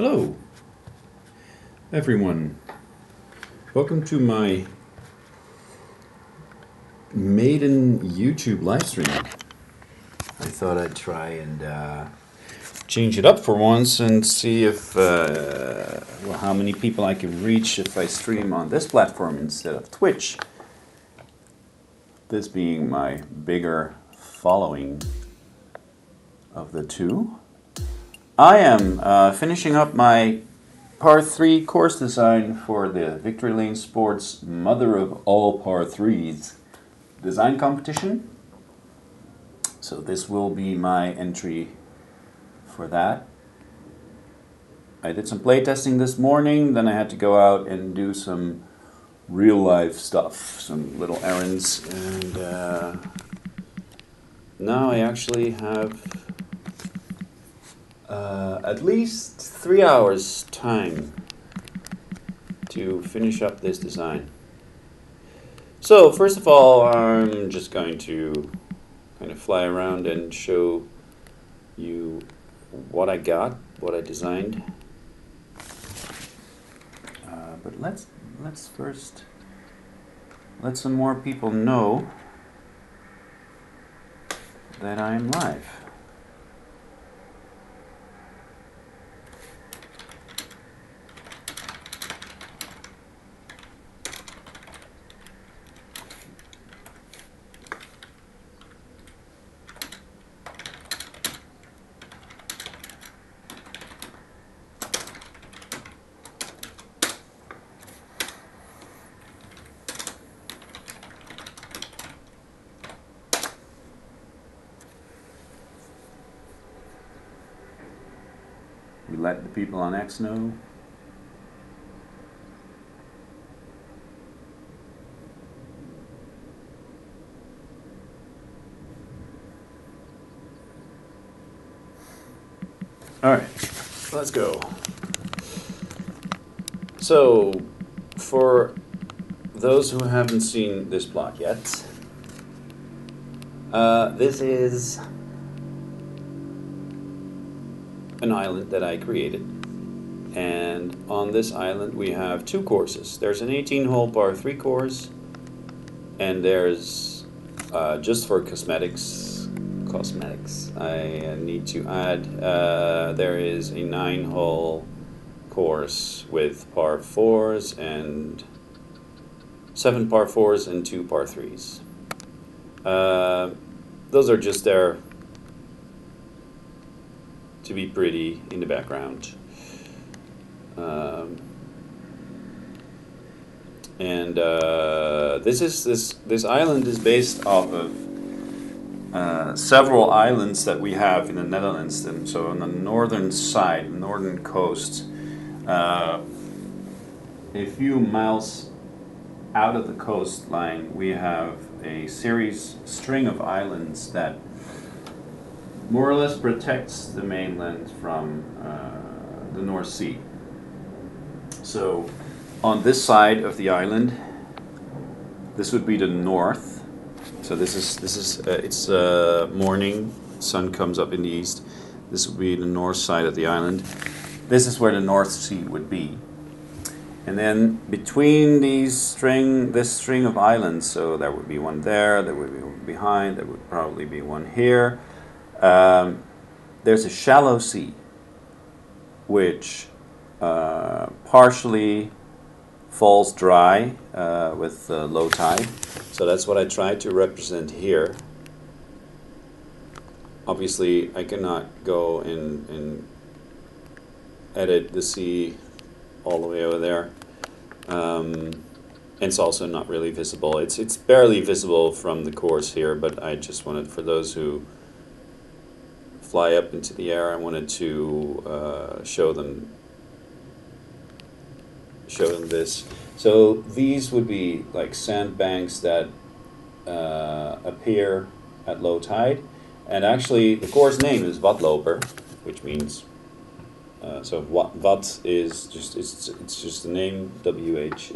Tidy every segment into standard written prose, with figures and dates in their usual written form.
Hello, everyone. Welcome to my maiden YouTube live stream. I thought I'd try and change it up for once and see if how many people I can reach if I stream on this platform instead of Twitch. This being my bigger following of the two. I am finishing up my Par 3 course design for the VctryLnSprts Mother of All Par 3s design competition. So this will be my entry for that. I did some playtesting this morning, then I had to go out and do some real life stuff, some little errands, and now I actually have at least 3 hours time to finish up this design. So first of all, I'm just going to kind of fly around and show you what I got, what I designed. But let's first let some more people know that I am live. We let the people on X know. All right, let's go. So, for those who haven't seen this plot yet, this is an island that I created, and on this island we have two courses. There's an 18-hole par 3 course, and there's just for cosmetics I need to add there is a 9-hole course with par 4s and 7 par 4s and 2 par 3s. Those are just there to be pretty in the background. This island is based off of several islands that we have in the Netherlands. And so on the northern side, northern coast, a few miles out of the coastline, we have a string of islands that more or less protects the mainland from the North Sea. So on this side of the island, this would be the north. So this is it's morning, sun comes up in the east. This would be the north side of the island. This is where the North Sea would be. And then between this string of islands, so there would be one there would be one behind, there would probably be one here. There's a shallow sea, which partially falls dry with low tide. So that's what I tried to represent here. Obviously, I cannot go and edit the sea all the way over there. It's also not really visible. It's barely visible from the course here, but I just wanted, for those who fly up into the air, I wanted to show them this. So these would be like sandbanks that appear at low tide, and actually the course name is Watloper, which means so Wat is just it's just the name WAD,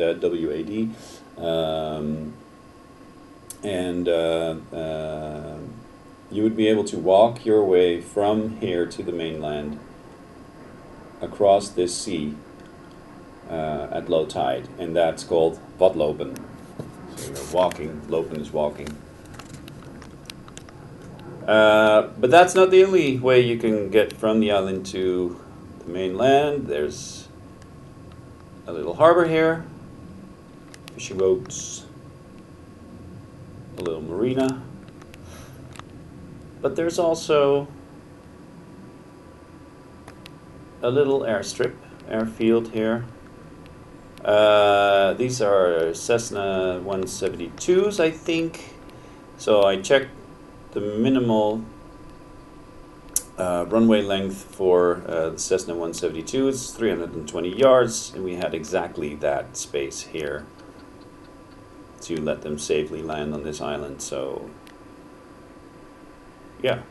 and you would be able to walk your way from here to the mainland across this sea at low tide, and that's called Vatlopen. So you're walking, lopen is walking. But that's not the only way you can get from the island to the mainland. There's a little harbor here, fishing boats, a little marina. But there's also a little airfield here. These are Cessna 172s, I think. So I checked the minimal runway length for the Cessna 172 is 320 yards, and we had exactly that space here to let them safely land on this island. So yeah,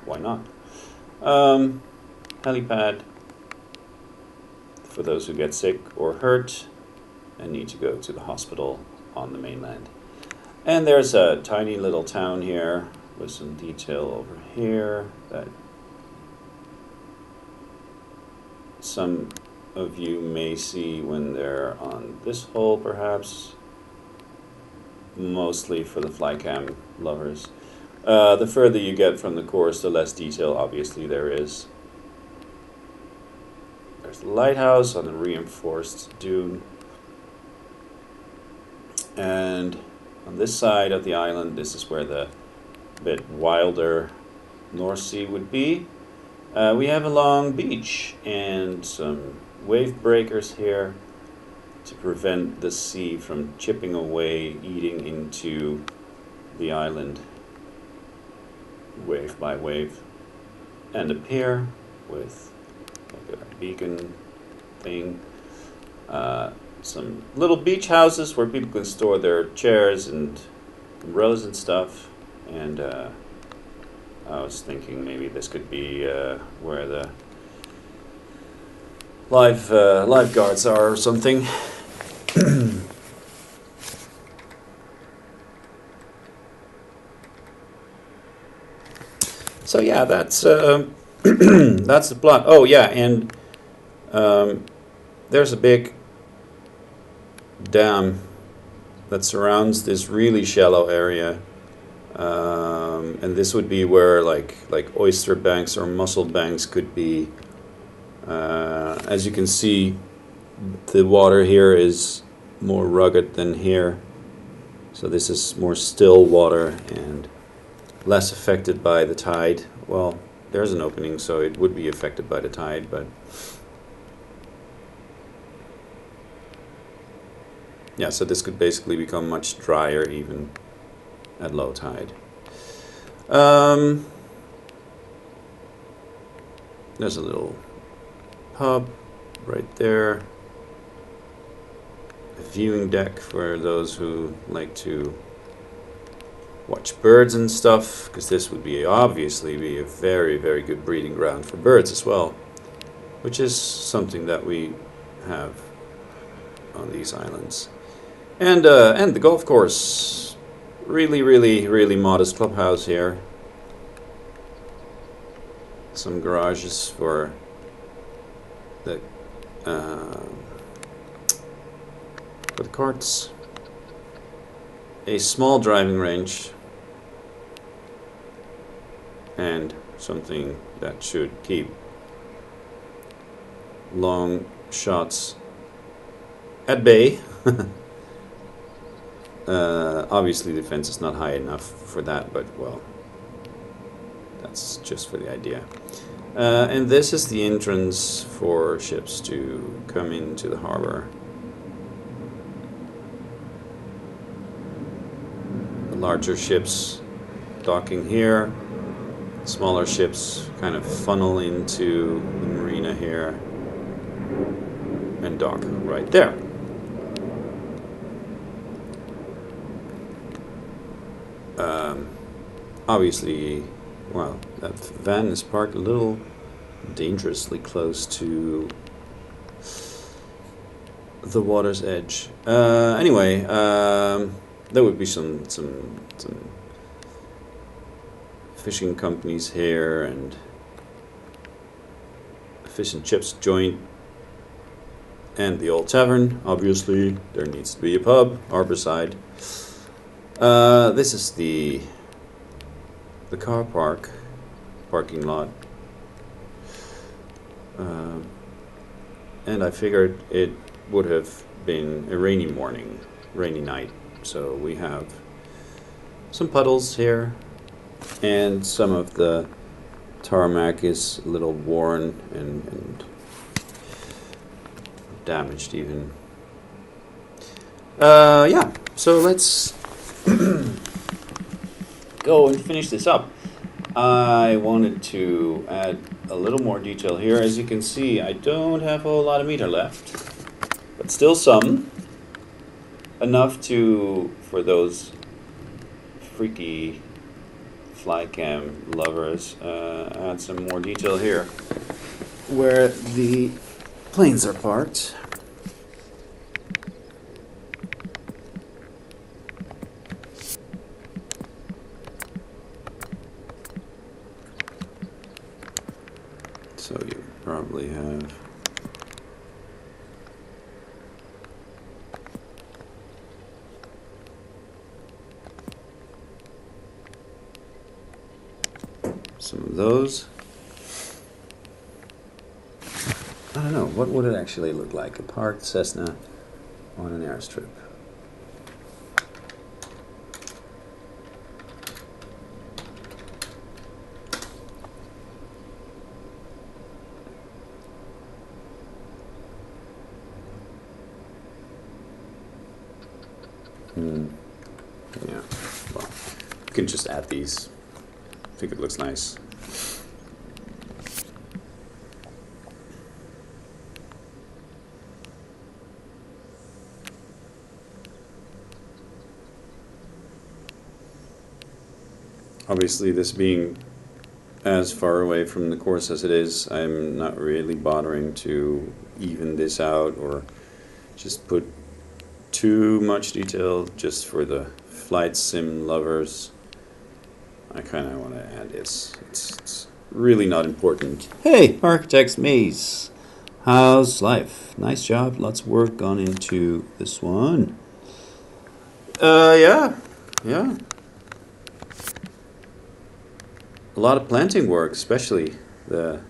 why not? Helipad for those who get sick or hurt and need to go to the hospital on the mainland. And there's a tiny little town here with some detail over here that some of you may see when they're on this hole, perhaps, mostly for the flycam lovers. The further you get from the course, the less detail obviously there is. There's the lighthouse on the reinforced dune. And on this side of the island, this is where the bit wilder North Sea would be. We have a long beach and some wave breakers here to prevent the sea from chipping away, eating into the island wave by wave. And a pier with like a beacon thing. Some little beach houses where people can store their chairs and umbrellas and stuff. And I was thinking maybe this could be where the lifeguards are or something. So yeah, that's that's the plot. Oh yeah, and there's a big dam that surrounds this really shallow area, and this would be where like oyster banks or mussel banks could be. As you can see, the water here is more rugged than here, so this is more still water and less affected by the tide. Well, there's an opening, so it would be affected by the tide, but yeah, so this could basically become much drier even at low tide. There's a little pub right there. A viewing deck for those who like to watch birds and stuff, because this would be obviously be a very, very good breeding ground for birds as well, which is something that we have on these islands. And the golf course, really modest clubhouse here. Some garages for the carts. A small driving range. And something that should keep long shots at bay. Obviously the fence is not high enough for that, but well, that's just for the idea. And this is the entrance for ships to come into the harbor. The larger ships docking here. Smaller ships kind of funnel into the marina here and dock right there. Obviously, well, that van is parked a little dangerously close to the water's edge. Anyway, there would be some fishing companies here and fish and chips joint and the old tavern. Obviously, there needs to be a pub, Harborside. This is the car parking lot. And I figured it would have been a rainy morning, rainy night. So we have some puddles here, and some of the tarmac is a little worn and damaged even. Yeah, so let's go and finish this up. I wanted to add a little more detail here. As you can see, I don't have a whole lot of meter left, but still some. Enough for those freaky flycam lovers, add some more detail here where the planes are parked. So you probably have some of those. I don't know, what would it actually look like? A parked Cessna on an airstrip. Yeah, well, you can just add these. I think it looks nice. Obviously, this being as far away from the course as it is, I'm not really bothering to even this out or just put too much detail just for the flight sim lovers. I kind of want to add this. It's really not important. Hey, Architect's Maze. How's life? Nice job. Lots of work gone into this one. Yeah. A lot of planting work, especially the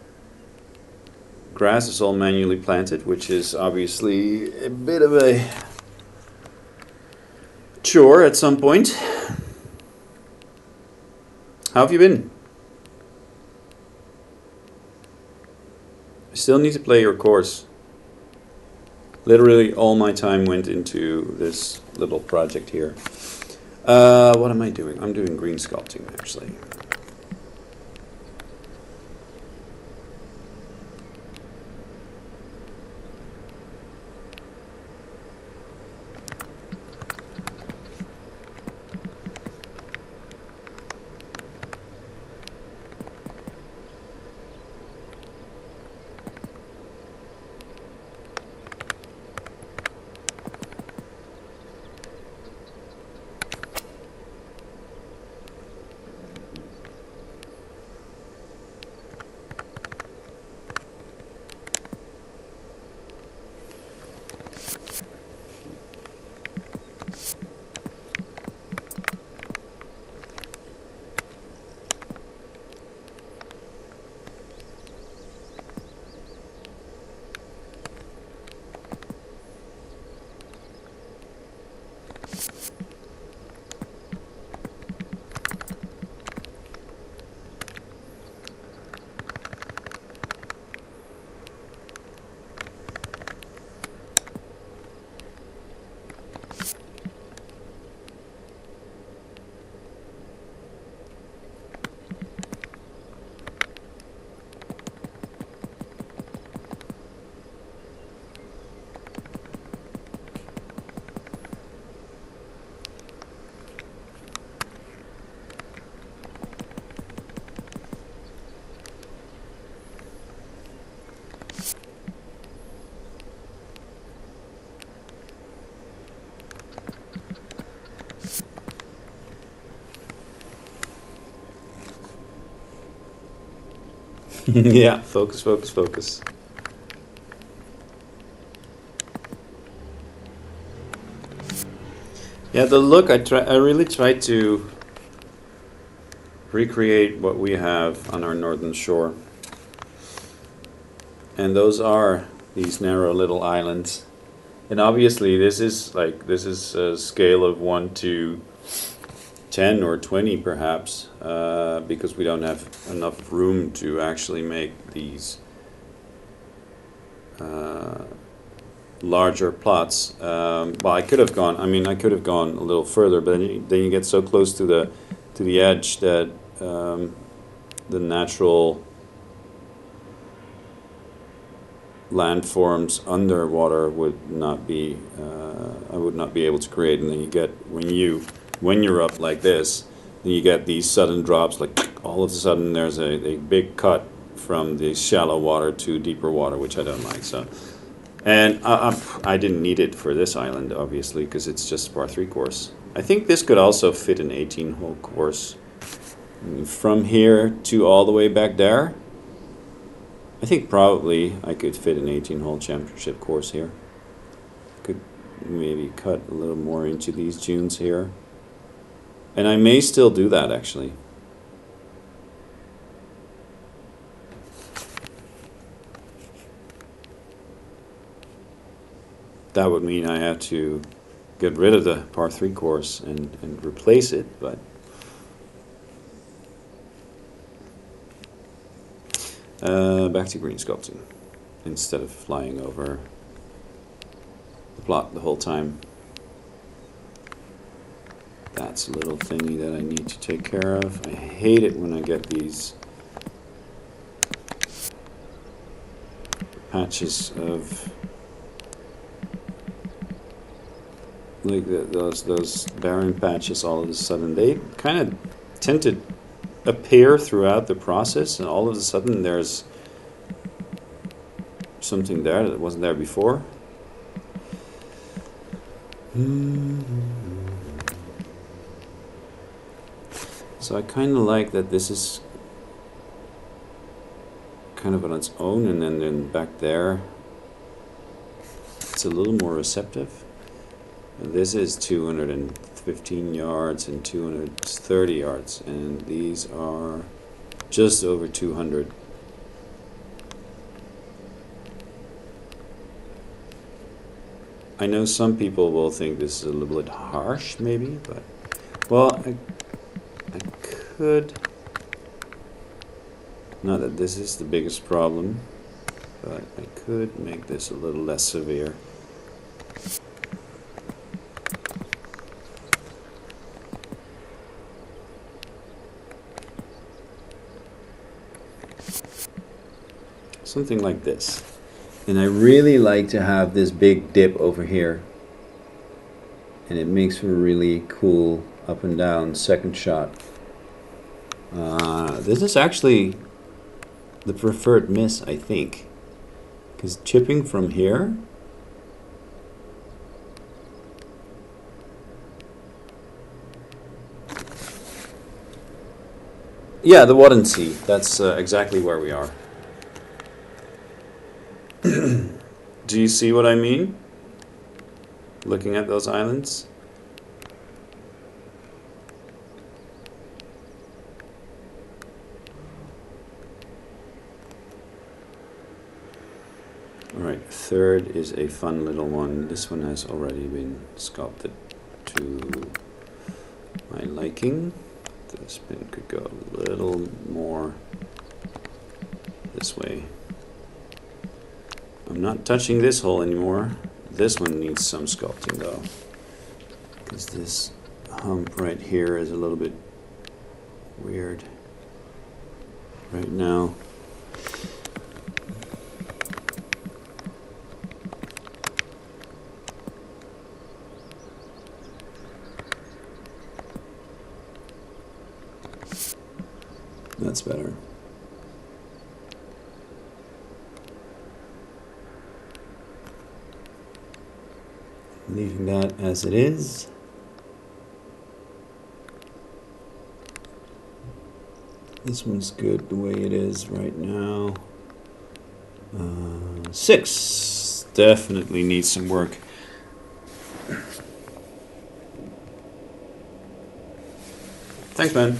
grass is all manually planted, which is obviously a bit of a chore at some point. How have you been? I still need to play your course. Literally all my time went into this little project here. What am I doing? I'm doing green sculpting, actually. Yeah, focus. Yeah, the look, I really tried to recreate what we have on our northern shore. And those are these narrow little islands. And obviously this is a scale of 1 to 10 or 20 perhaps, because we don't have enough room to actually make these larger plots. Well, I could have gone a little further, but then you get so close to the edge that the natural landforms underwater would not be, I would not be able to create. And then you get, when you're up like this, then you get these sudden drops, like all of a sudden there's a big cut from the shallow water to deeper water, which I don't like. So, and I didn't need it for this island, obviously, because it's just a par 3 course. I think this could also fit an 18-hole course. I mean, from here to all the way back there, I think probably I could fit an 18-hole championship course here. Could maybe cut a little more into these dunes here. And I may still do that, actually. That would mean I have to get rid of the par 3 course and replace it, but back to green sculpting instead of flying over the plot the whole time. That's a little thingy that I need to take care of. I hate it when I get these patches of like those barren patches all of a sudden. They kind of tend to appear throughout the process, and all of a sudden there's something there that wasn't there before. So I kind of like that this is kind of on its own, and then back there it's a little more receptive. And this is 215 yards and 230 yards, and these are just over 200. I know some people will think this is a little bit harsh, maybe, but well, I could, not that this is the biggest problem, but I could make this a little less severe. Something like this. And I really like to have this big dip over here, and it makes for a really cool up and down second shot. This is actually the preferred miss, I think, because chipping from here, yeah, the Waddensee, that's exactly where we are. Do you see what I mean? Looking at those islands? Alright, third is a fun little one. This one has already been sculpted to my liking. The spin could go a little more this way. I'm not touching this hole anymore. This one needs some sculpting though, because this hump right here is a little bit weird right now. That's better. Leaving that as it is. This one's good the way it is right now. 6 definitely needs some work. Thanks, man.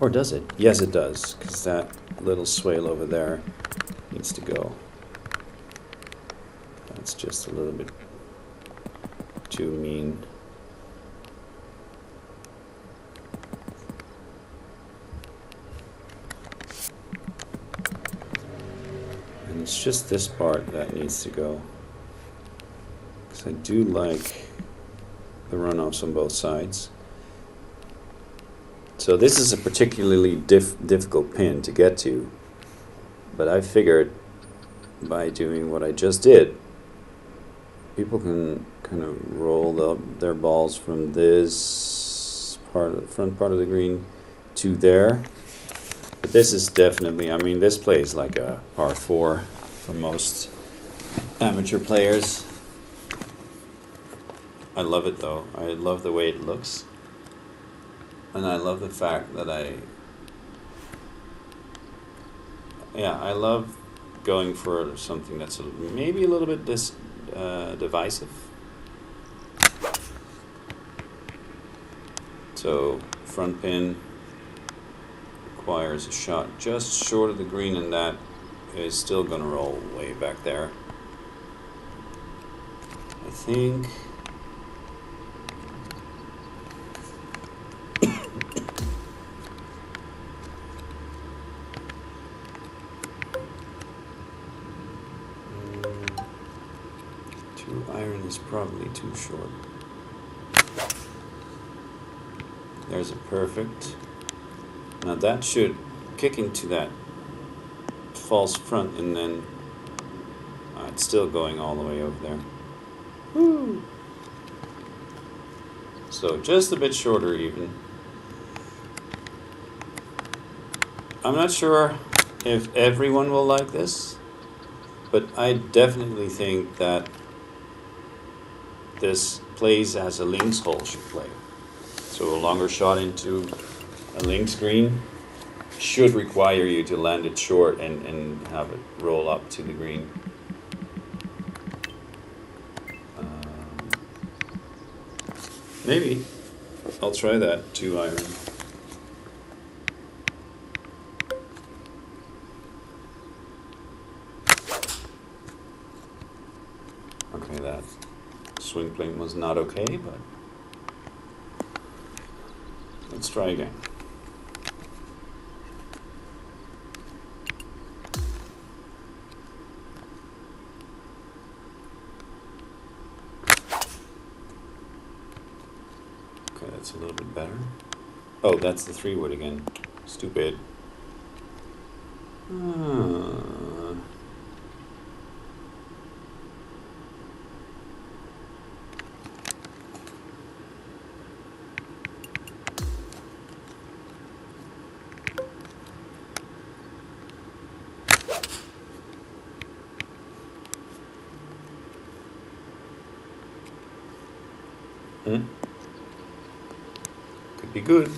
Or does it? Yes, it does, because that little swale over there needs to go. That's just a little bit too mean. And it's just this part that needs to go. Because I do like the runoffs on both sides. So this is a particularly difficult pin to get to, but I figured by doing what I just did, people can kind of roll their balls from this part, the front part of the green, to there. But this is definitely, I mean, this plays like a par 4 for most amateur players. I love it though. I love the way it looks. And I love the fact that I love going for something that's maybe a little bit divisive. So front pin requires a shot just short of the green, and that is still going to roll way back there. I think. Iron is probably too short. There's a perfect. Now that should kick into that false front, and then it's still going all the way over there. Woo! So just a bit shorter even. I'm not sure if everyone will like this, but I definitely think that this plays as a links hole should play. So a longer shot into a links green should require you to land it short and have it roll up to the green. Maybe I'll try that 2 iron. Okay, that swing plane was not okay, but let's try again. Okay, that's a little bit better. Oh, that's the 3-wood again. Stupid. Could be good.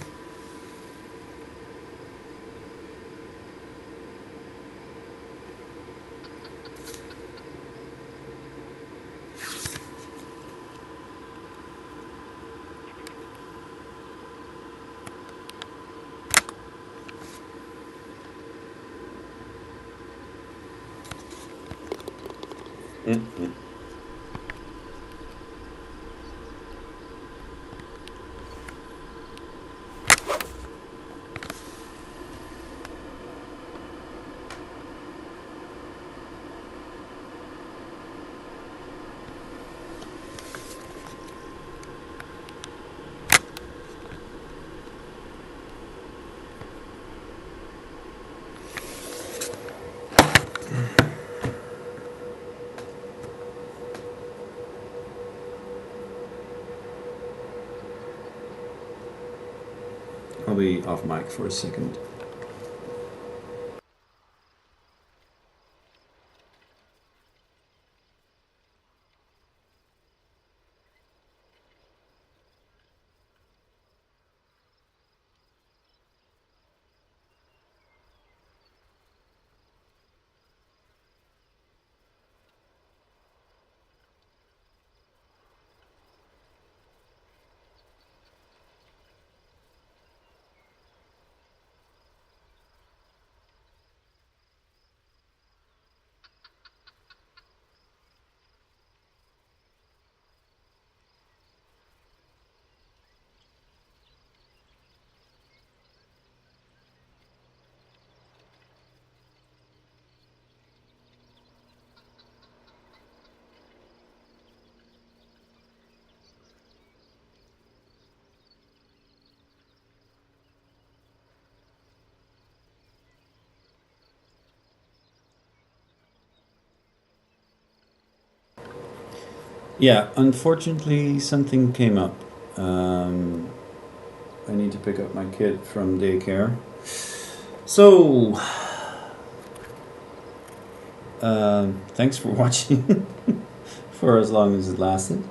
I'll be off mic for a second. Yeah, unfortunately, something came up. I need to pick up my kid from daycare. So, thanks for watching for as long as it lasted.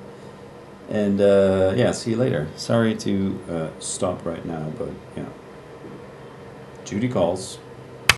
And yeah, see you later. Sorry to stop right now, but yeah. Judy calls.